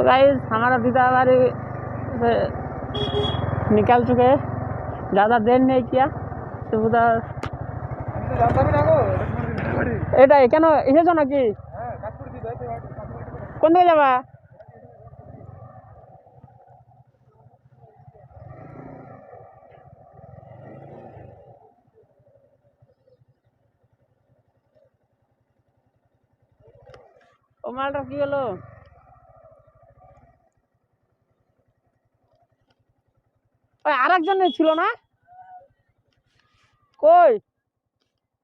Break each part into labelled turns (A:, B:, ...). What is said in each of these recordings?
A: तो गाइस हमारा दीदाबारी से निकल चुके हैं, ज़्यादा देर नहीं किया तो उधर এটাই কেন এসেছো নাকি? কোন দিকে যাবা? ও মালটা কি হলো? ওই আরেকজন ছিল না? কই?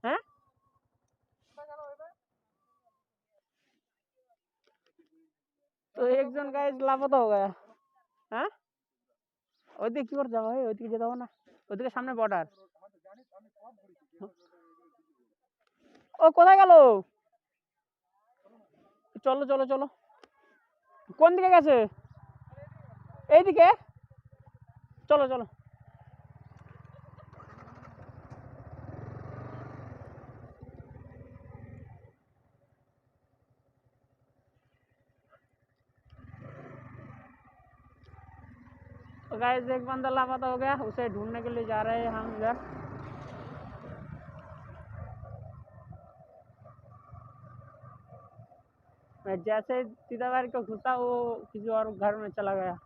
A: হ্যাঁ तो एक जन गाइस लापता हो गया। हाँ ওইদিকে কি করে যাবো? ওইদিকে যেতে হবে না, ওইদিকে সামনে বর্ডার। ও কোথায় গেল? চলো চলো চলো। কোন দিকে গেছে? এইদিকে চলো চলো। तो गाइस एक बंदा लापता हो गया, उसे ढूंढने के लिए जा रहे हैं हम इधर। मैं जैसे दीदाबारी को घुसा वो किसी और घर में चला गया।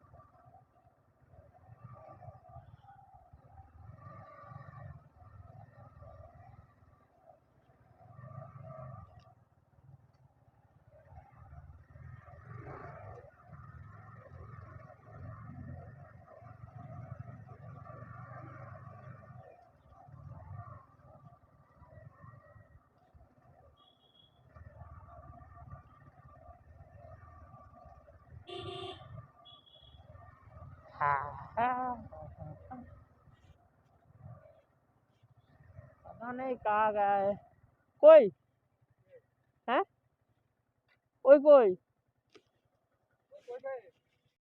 A: पता नहीं कहाँ गया है कोई। है कोई कोई